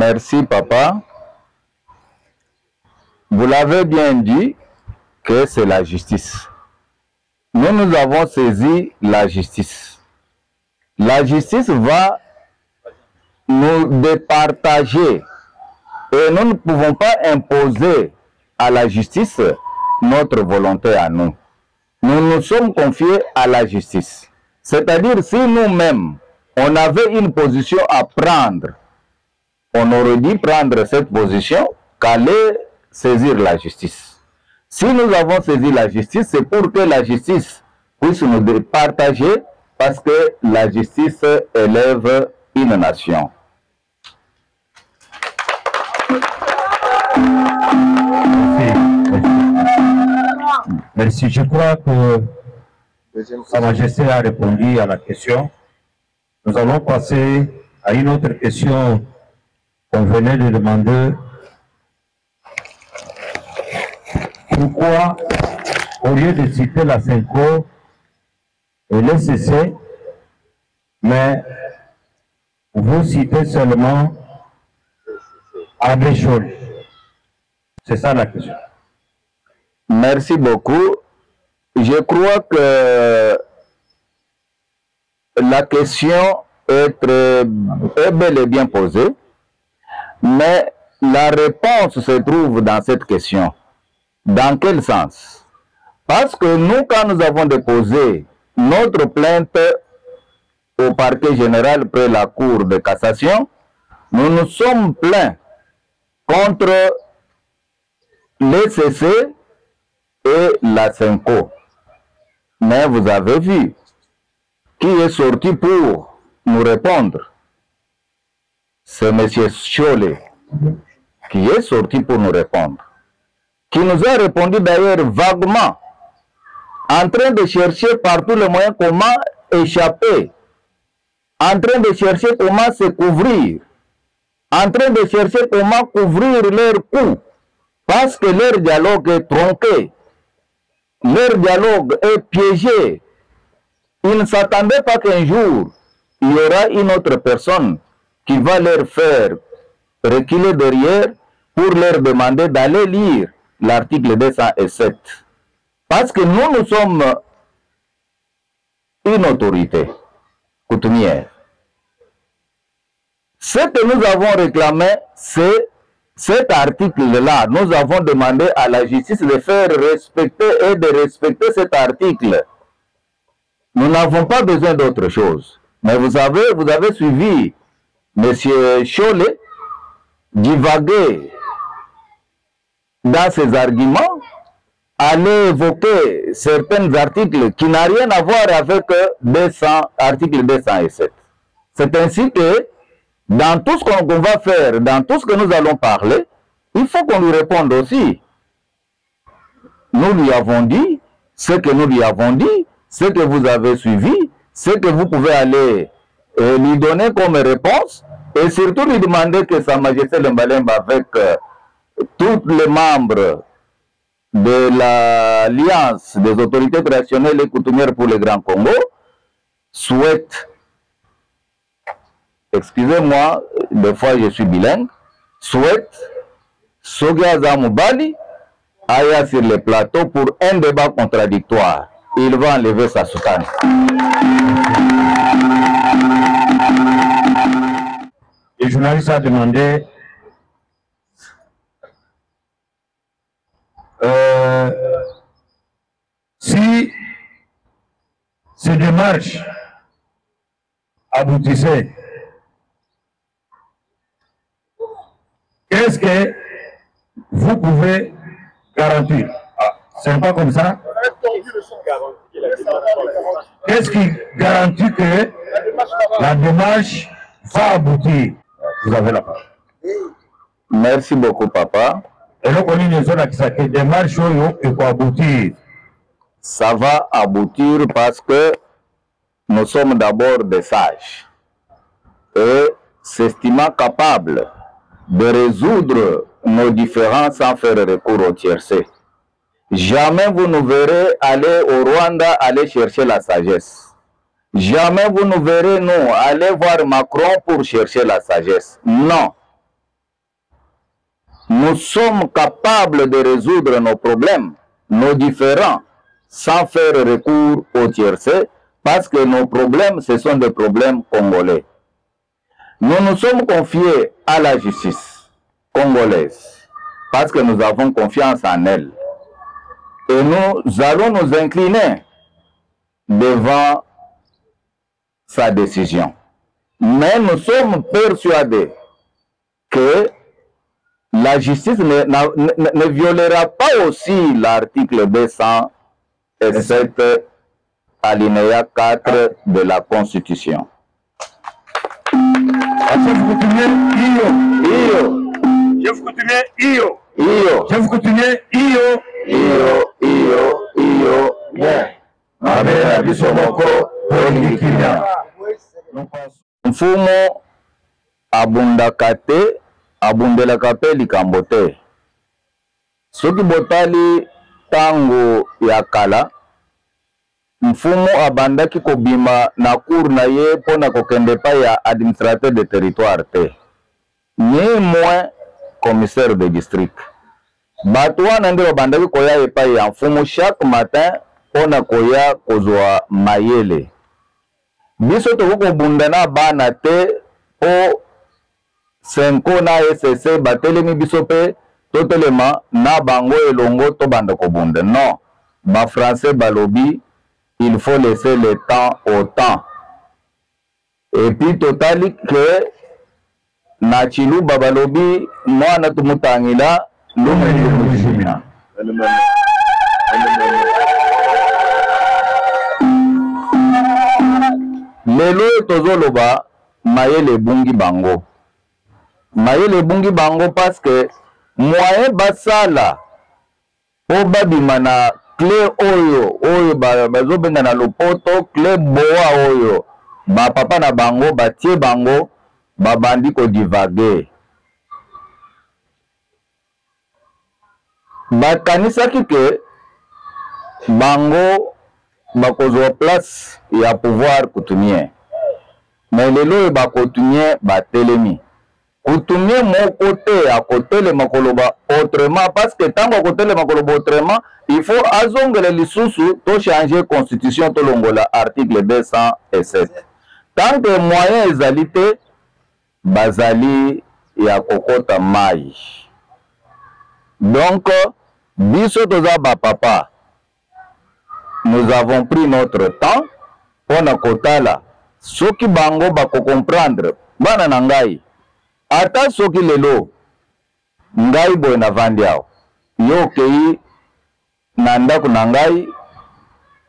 Merci, papa. Vous l'avez bien dit que c'est la justice. Nous avons saisi la justice. La justice va nous départager et nous ne pouvons pas imposer à la justice notre volonté à nous. Nous nous sommes confiés à la justice. C'est-à-dire, si nous-mêmes, on avait une position à prendre, on aurait dû prendre cette position qu'aller saisir la justice. Si nous avons saisi la justice, c'est pour que la justice puisse nous départager, parce que la justice élève une nation. Merci. Je crois que Sa Majesté a répondu à la question. Nous allons passer à une autre question qu'on venait de demander. Pourquoi, au lieu de citer la Senko et l'ECC, mais vous citez seulement Abbé Chol? C'est ça la question. Merci beaucoup. Je crois que la question est bel et bien posée, mais la réponse se trouve dans cette question. Dans quel sens? Parce que nous, quand nous avons déposé notre plainte au parquet général près la Cour de cassation, nous nous sommes plaints contre l'ECC et la Senko. Mais vous avez vu qui est sorti pour nous répondre. C'est M. Cholet qui est sorti pour nous répondre. Qui nous a répondu d'ailleurs vaguement, en train de chercher par tous les moyens comment échapper, en train de chercher comment se couvrir, en train de chercher comment couvrir leur coup, parce que leur dialogue est tronqué, leur dialogue est piégé. Ils ne s'attendaient pas qu'un jour, il y aura une autre personne qui va leur faire reculer derrière pour leur demander d'aller lire l'article 207. Parce que nous sommes une autorité coutumière. Ce que nous avons réclamé, c'est cet article-là. Nous avons demandé à la justice de faire respecter et de respecter cet article. Nous n'avons pas besoin d'autre chose. Mais vous avez suivi M. Cholet divaguer dans ses arguments, aller évoquer certains articles qui n'ont rien à voir avec l'article 207. C'est ainsi que dans tout ce qu'on va faire, dans tout ce que nous allons parler, il faut qu'on lui réponde aussi. Nous lui avons dit ce que nous lui avons dit, ce que vous avez suivi, ce que vous pouvez aller lui donner comme réponse, et surtout lui demander que Sa Majesté Lemba Lemba, avec tous les membres de l'Alliance des autorités traditionnelles et coutumières pour le Grand Congo, souhaite, excusez-moi, des fois je suis bilingue, souhaite Sogaza Moubali aille sur le plateau pour un débat contradictoire. Il va enlever sa soutane. Le journaliste a demandé si ces démarches aboutissaient, qu'est-ce que vous pouvez garantir? C'est pas comme ça? Qu'est-ce qui garantit que la démarche va aboutir? Vous avez la parole. Merci beaucoup, papa. Et là, on a une zone qui s'appelle démarche et pour aboutir. Ça va aboutir parce que nous sommes d'abord des sages et s'estimant capables de résoudre nos différends sans faire recours au tiercé. Jamais vous nous verrez aller au Rwanda aller chercher la sagesse. Jamais vous nous verrez, nous, aller voir Macron pour chercher la sagesse. Non. nous sommes capables de résoudre nos problèmes, nos différends, sans faire recours au tiercé, parce que nos problèmes, ce sont des problèmes congolais. Nous nous sommes confiés à la justice congolaise, parce que nous avons confiance en elle. Et nous allons nous incliner devant sa décision. Mais nous sommes persuadés que la justice ne violera pas aussi l'article 207 alinéa 4 de la Constitution. Je vous continuer, Mfumo abundaka te, abundelaka pe likambo te. Soki botali tango ya kala, mfumo abandaki kobima na cour na ye pona kokende pa ya administrateur de territoire te. Ni moins commissaire de district. Bato wana ndio bandaki koya epai ya mfumo chaque matin pona koya kozwa mayele. Biso toko bunda na bana te o senko na SSC batelemi biso pe totelema na bango elongo to banda ko bunda. Non, ba français balobi il faut laisser le temps au temps. Et puis totali que na chiluba balobi mwana tumutangila lume lumujimina. Lelo tozoloba mayele bungi bango. Mayele bungi bango parce que moyen basala po babima na clé oyo bazobenga na lopoto clé boa oyo ba papa na bango batie bango babandi ko divaguer. Bakanisaki ke bango bakozwa place ya pouvoir coutumier. Mais lelo bakotumie batelemi. Coutumier mon côté à côté le makoloba autrement parce que tant à côté le makoloba autrement, il faut azongele lisusu to changer constitution to longola article 207. Tant que moyen ezalité bazali ya kokota mai. Donc biso toza ba papa. Nous avons pris notre temps pour na kotala soki bango bako comprendre bana na ngai ata soki lelo ngai boy na vandi ao yo kei na ndako na ngai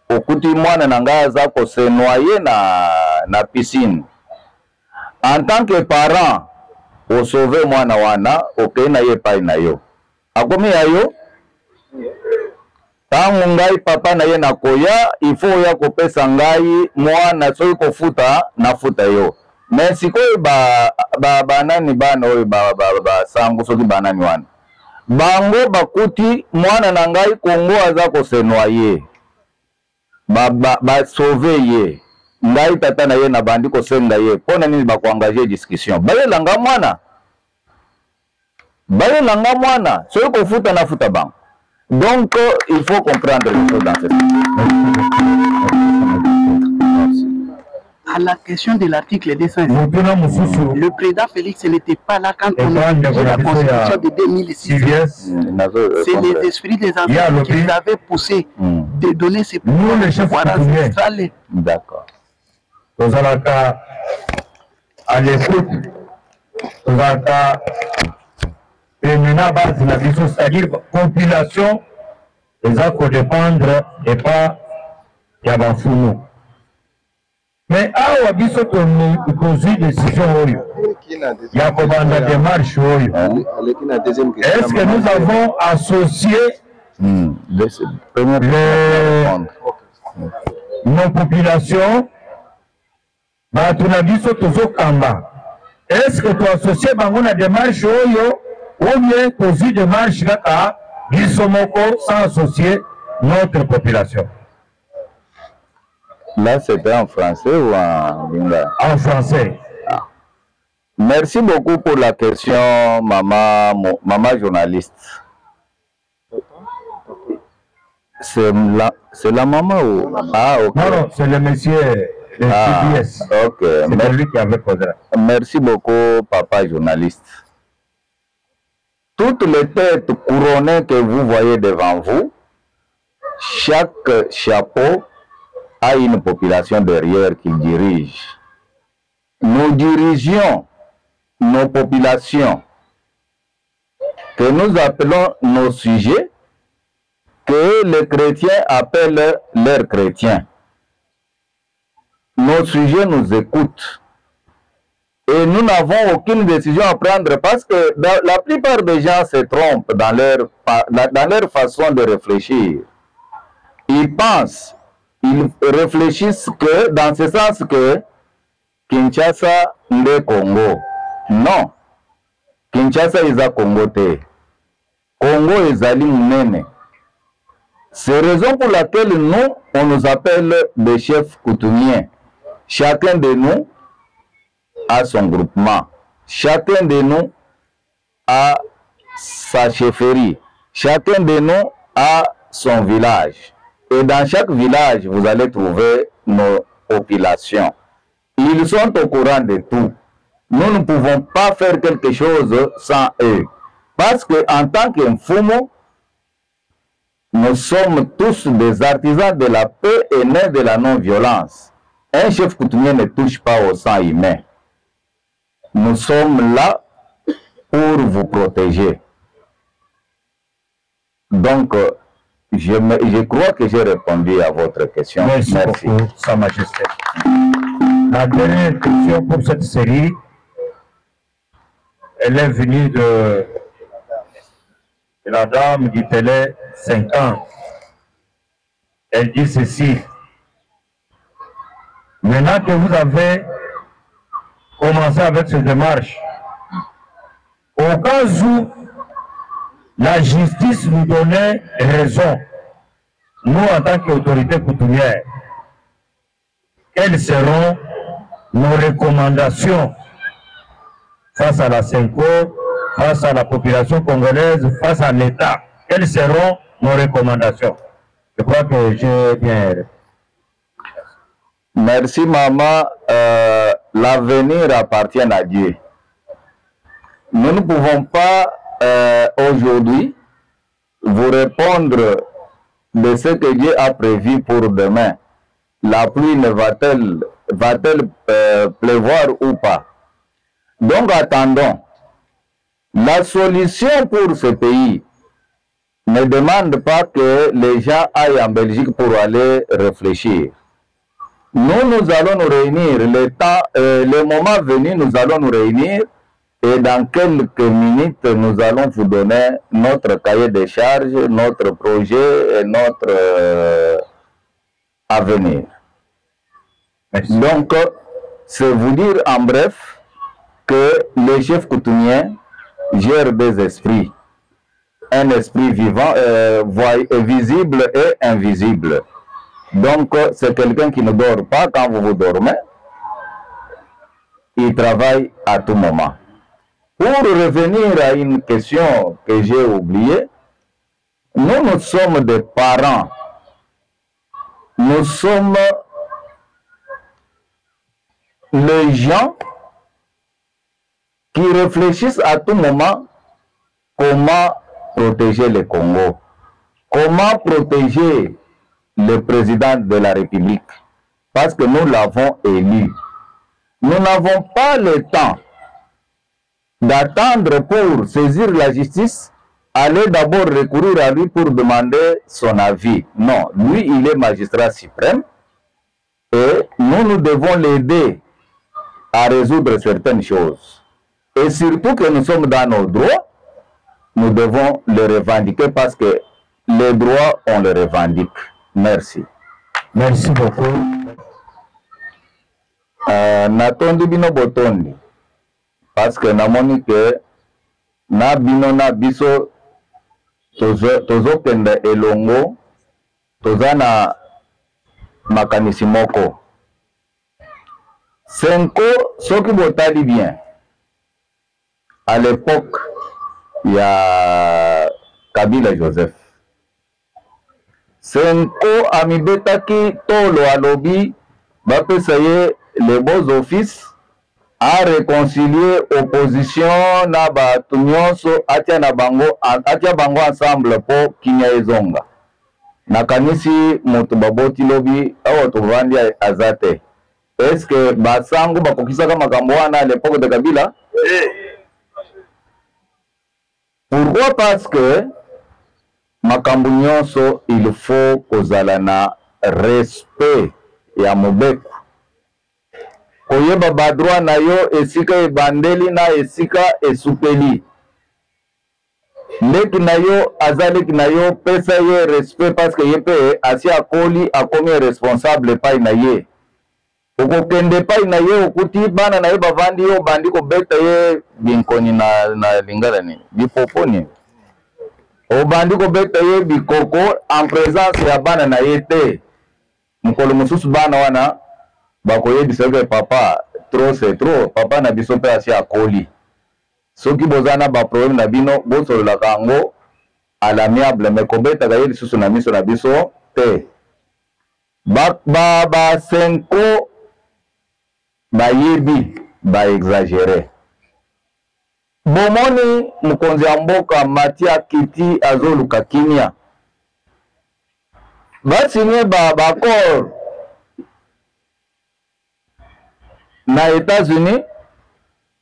okuti mwana na ngai aza ko se noyer na piscine en tant que parent o sauver mwana wana okei na ye pai na yo akomi ya yo tangu ngai papa na ye na koya il faut ya kopesa ngai mwana soki kofuta na futa yo. Mais sikoyo banani bana oyo ba sango soki banani wana bango bakuti mwana na ngai Kongo aza ko se noyer ba sauver ye ngai tata na ye na bandi ko senga ye pona nini ba ko engager discussion bayelanga mwana soki kofuta na futa bango. Donc, il faut comprendre les choses dans cette à la question de l'article 206, le président Félix n'était pas là quand on a fait la constitution de 2006. C'est les esprits des enfants qui avaient poussé de donner ces pouvoirs ancestrales. D'accord. Nous allons à l'écoute, nous allons et maintenant, c'est-à-dire compilation, les accords dépendre et pas Yabafounou. Mais à Wabiso, on pose une décision. Il y a commandé la démarche. Est-ce que nous avons associé nos populations? Est-ce que tu as associé la démarche? Ou bien poser des marches à Bissomoko sans associer notre population. Là, c'était en français ou en lingala? En français. Ah. Merci beaucoup pour la question, maman journaliste. C'est la maman ou... Ah, ok. Non, c'est le monsieur de CBS. Ok. C'est lui qui avait posé. Merci beaucoup, papa journaliste. Toutes les têtes couronnées que vous voyez devant vous, chaque chapeau a une population derrière qui dirige. Nous dirigeons nos populations que nous appelons nos sujets, que les chrétiens appellent leurs chrétiens. Nos sujets nous écoutent. Et nous n'avons aucune décision à prendre parce que la plupart des gens se trompent dans leur façon de réfléchir. Ils pensent, ils réfléchissent que dans ce sens que Kinshasa le Congo. Non. Kinshasa est Congo te. Congo est Ali Munene. C'est la raison pour laquelle nous, on nous appelle des chefs coutumiers. Chacun de nous a son groupement. Chacun de nous a sa chefferie. Chacun de nous a son village. Et dans chaque village, vous allez trouver nos populations. Ils sont au courant de tout. Nous ne pouvons pas faire quelque chose sans eux. Parce qu'en tant qu'Infumo, nous sommes tous des artisans de la paix et nés de la non-violence. Un chef coutumier ne touche pas au sang humain. Nous sommes là pour vous protéger. Donc, je crois que j'ai répondu à votre question. Merci beaucoup, Sa Majesté. La dernière question pour cette série, elle est venue de la dame du télé 50. Elle dit ceci. Maintenant que vous avez commencé avec cette démarche, au cas où la justice nous donnait raison, nous en tant qu'autorité coutumière, quelles seront nos recommandations face à la CENCO, face à la population congolaise, face à l'État? Quelles seront nos recommandations? Je crois que j'ai bien répondu. Merci, maman. L'avenir appartient à Dieu. Nous ne pouvons pas aujourd'hui vous répondre de ce que Dieu a prévu pour demain. La pluie ne va-t-elle pleuvoir ou pas? Donc attendons. La solution pour ce pays ne demande pas que les gens aillent en Belgique pour aller réfléchir. Nous allons nous réunir, le moment venu, nous allons nous réunir et dans quelques minutes, nous allons vous donner notre cahier de charges, notre projet et notre avenir. Merci. Donc, c'est vous dire en bref que les chefs coutumiers gèrent des esprits. Un esprit vivant, visible et invisible. Donc, c'est quelqu'un qui ne dort pas quand vous dormez. Il travaille à tout moment. Pour revenir à une question que j'ai oubliée, nous sommes des parents. Nous sommes les gens qui réfléchissent à tout moment comment protéger le Congo, comment protéger le président de la République, parce que nous l'avons élu. Nous n'avons pas le temps d'attendre pour saisir la justice, aller d'abord recourir à lui pour demander son avis. Non, lui, il est magistrat suprême et nous devons l'aider à résoudre certaines choses. Et surtout que nous sommes dans nos droits, nous devons les revendiquer parce que les droits, on les revendique. Merci. Merci beaucoup. Natondi bino botondi. Parce que namoni que na bino na biso tozo kende elongo toza na makanisi moko. Senko soki botali bien. à l'époque il y a Kabila Joseph Senko amibetaki tolo alobi bapesa ye les beaux offices à réconcilier opposition na batu nyonso atia bango ensemble po kinya ezonga nakanisi moto baboti lobi awa tovandi azate. Est-ce que basango bakokisaka makambo wana à l'époque de Kabila? Pourquoi? Parce que makambo nyonso il faut kozala na respect ya mobeko. Koyeba badroit na yo esika ebandeli na esika esupeli. Leki na yo azaleki na yo pesa ye respect parce que yepe asi akoli akomi responsable pai na ye. Okokende pai na ye okuti bana na ye bavandi yo bandi kobeta ye binkoni na lingala ni bipoponi. Obandi kobeta ye bikoko en présence ya bana na ye te. Mukolo mususu bana wana bakoyebisa ke papa trop c'est trop, papa na biso pe asi akoli. Soki bozana ba problème na bino bosolola kango à l'amiable mais kobeta ka ye lisusu na miso na biso te. Ba senko ba yebi ba exagéré. Bomoni mukonzi ya mboka Matia Kiti azoluka kimia. Basinye ba accord na États-Unis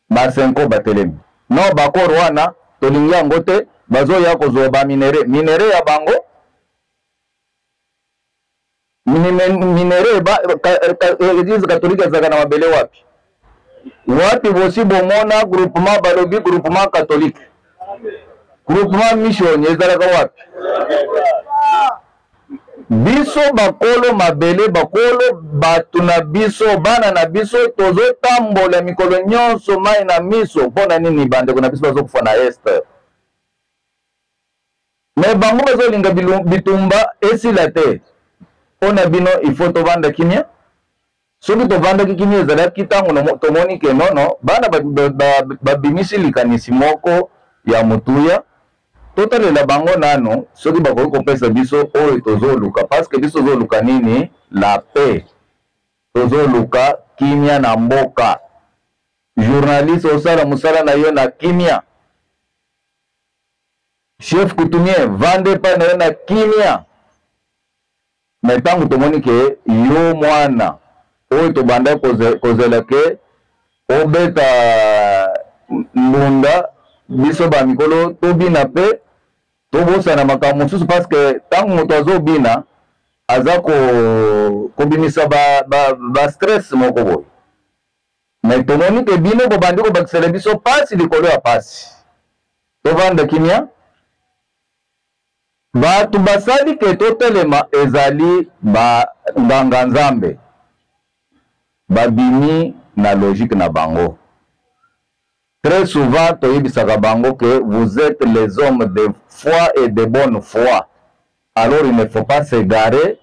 ba senko batelemi. No bakor wana tolingi yango te bazoya kozwa ba minere ya bango minere ba Église catholique ezaka na mabele wapi bosi bomona groupement balobi groupement catholique groupement mission ezalaka wapi biso bakolo mabele bakolo batu na biso bana na biso tozo tambola mikolo nyonso mai na miso mpona nini bandeko na biso bazokufa na este me bango bazolinga bitumba esila te mpona bino ifo tovanda kimia soki tovandaki kimia ezalaki ntango tomoni ke nono bana babimisi likanisi moko ya motuya totalela bango nano soki bakoki kopesa biso oyo tozoluka parce que biso tozoluka nini la paix tozoluka kimia na mboka journaliste osala mosala na yo na kimia chef coutumier vande pa na yo na kimia na ntango tomoni ke yo mwana oyo tobanda kozela ke obeta ndunda biso ba mikolo tobina pe tobosana makambo mosusu parce que ntango moto azobina aza kobimisa ba stress moko boye me tomoni ke bino bobandi kobakisela biso pasi likolo ya pasi tovanda kimia batu basali ke totelema ezali nganga nzambe babimi na logique na bango. Très souvent, toyebisaka bango que vous êtes les hommes de foi et de bonne foi. Alors il ne faut pas s'égarer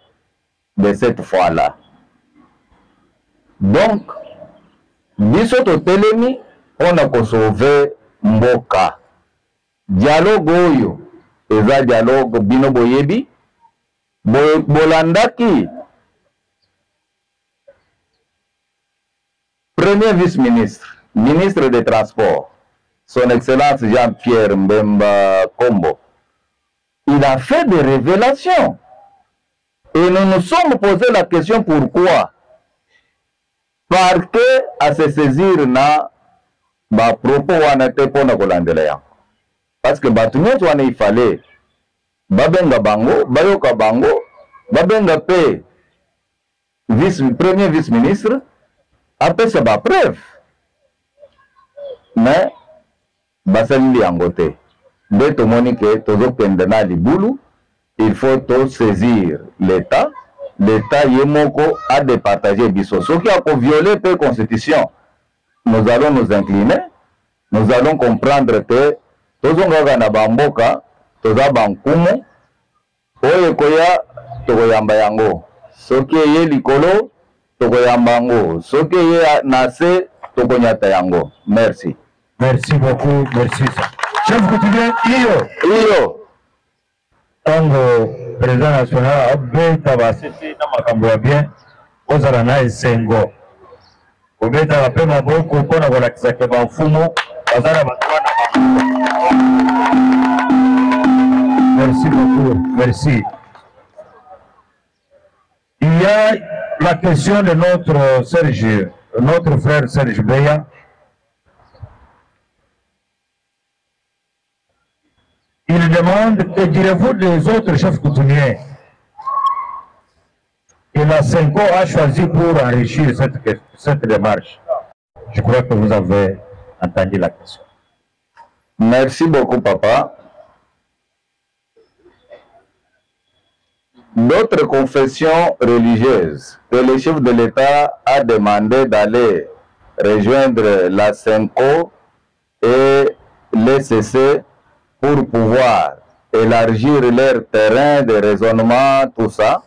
de cette foi-là. Donc, biso totelemi on a ko sauver mboka. Dialogue oyo eza dialogue bino boyebi bolandaki premier vice-ministre, ministre des Transports, son Excellence Jean-Pierre Mbemba Kombo, il a fait des révélations. Et nous nous sommes posé la question pourquoi. Parce que à se saisir na ba propos wana te pona kolandela ya. Parce que batu nyonso wana il fallait babenga bango, bayoka bango, babenga pe premier vice-ministre. Après ça va preuve. Mais basali yango te. Dès to monique tozo pendana libulu, il faut to saisir l'État. L'État yemoko a départagé biso. Ce qui a violé la constitution, nous allons nous incliner. Nous allons comprendre que tozo ngaga na bamboka, toza bankumu, oye koya tokoyamba yango. Ce qui est likolo tokoyamba yango soki ye nase tokonyata yango. Merci. Merci beaucoup, merci. Chef coutumier, Iyo. Tango, président national, Obeta Basisi, Namakamboa bien, Ozarana et Sengo. Obeta va pema beaucoup, Kona Volakisake Banfumo, Ozara Batwana. Merci beaucoup, merci. Il y a la question de notre frère Serge Beya. Il demande, que direz-vous des autres chefs coutumiers que la Senko a choisi pour enrichir cette démarche? Je crois que vous avez entendu la question. Merci beaucoup, papa. D'autres confessions religieuses que le chef de l'État a demandé d'aller rejoindre la Senko et l'ECC pour pouvoir élargir leur terrain de raisonnement, tout ça,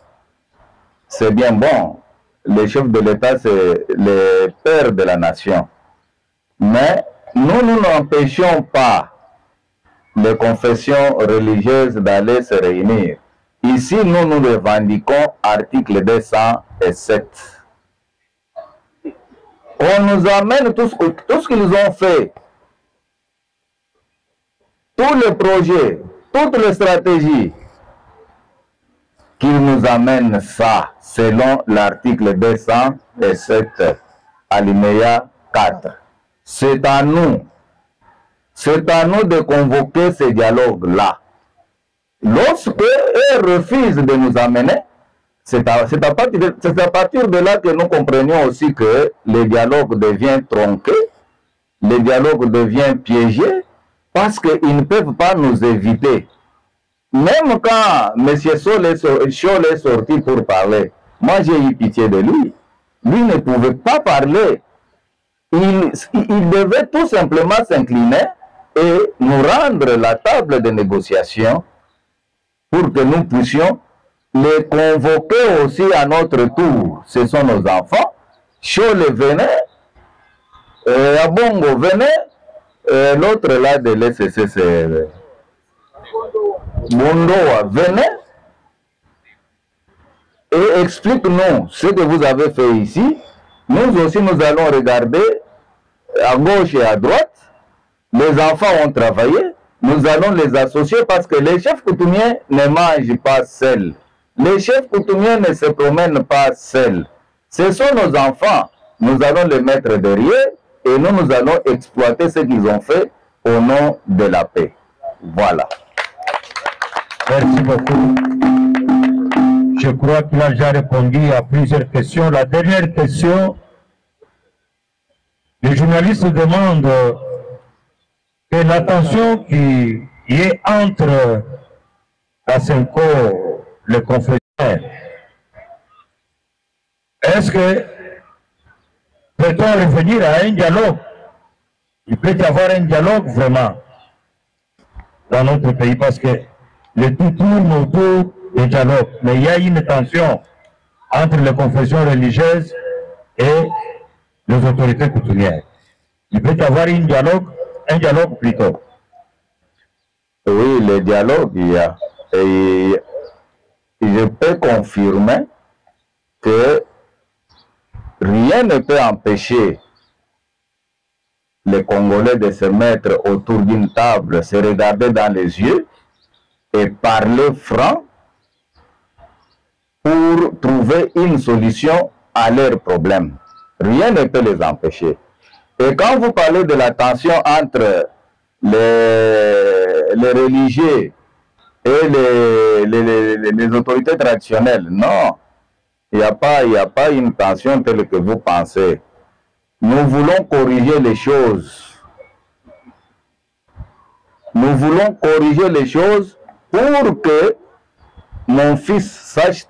c'est bien bon. Le chef de l'État, c'est le père de la nation. Mais nous n'empêchons pas les confessions religieuses d'aller se réunir. Ici, nous revendiquons article 207. On nous amène tout ce qu'ils ont fait. Tous les projets, toutes les stratégies qu'ils nous amènent ça, selon l'article 207, alinéa 4. C'est à nous de convoquer ces dialogues-là. Lorsque eux refusent de nous amener, c'est à partir de là que nous comprenions aussi que le dialogue devient tronqué, le dialogue devient piégé, parce qu'ils ne peuvent pas nous éviter. Même quand M. Scholl est sorti pour parler, moi j'ai eu pitié de lui. Lui ne pouvait pas parler. Il devait tout simplement s'incliner et nous rendre la table de négociation pour que nous puissions les convoquer aussi à notre tour. Ce sont nos enfants. Scholl venait, Abongo venait, l'autre là de l'ECC, c'est Mondoa, venez et explique-nous ce que vous avez fait ici. Nous aussi, nous allons regarder à gauche et à droite. Les enfants ont travaillé. Nous allons les associer parce que les chefs coutumiers ne mangent pas seuls. Les chefs coutumiers ne se promènent pas seuls. Ce sont nos enfants. Nous allons les mettre derrière et nous allons exploiter ce qu'ils ont fait au nom de la paix. Voilà. Merci beaucoup. Je crois qu'il a déjà répondu à plusieurs questions. La dernière question, les journalistes demandent que l'attention qui est entre la Senko, le confessionnel, est-ce que peut-on revenir à un dialogue? Il peut y avoir un dialogue vraiment dans notre pays parce que le tout tourne autour du dialogue. Mais il y a une tension entre les confessions religieuses et les autorités coutumières. Il peut y avoir un dialogue plutôt. Oui, le dialogue, il y a. Et je peux confirmer que rien ne peut empêcher les Congolais de se mettre autour d'une table, se regarder dans les yeux et parler franc pour trouver une solution à leurs problèmes. Rien ne peut les empêcher. Et quand vous parlez de la tension entre les religieux et les autorités traditionnelles, non, il n'y a pas une tension telle que vous pensez. Nous voulons corriger les choses. Nous voulons corriger les choses pour que mon fils sache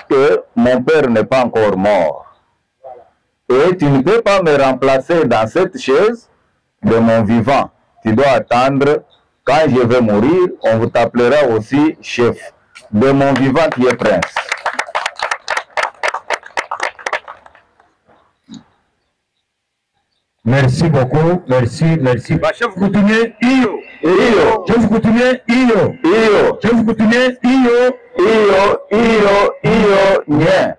que mon père n'est pas encore mort. Et tu ne peux pas me remplacer dans cette chaise de mon vivant. Tu dois attendre, quand je vais mourir, on vous t'appellera aussi chef. De mon vivant qui est prince. Merci beaucoup, merci. Chef coutumier, Iyo. Chef coutumier, Iyo. Chef coutumier, Iyo. Nye.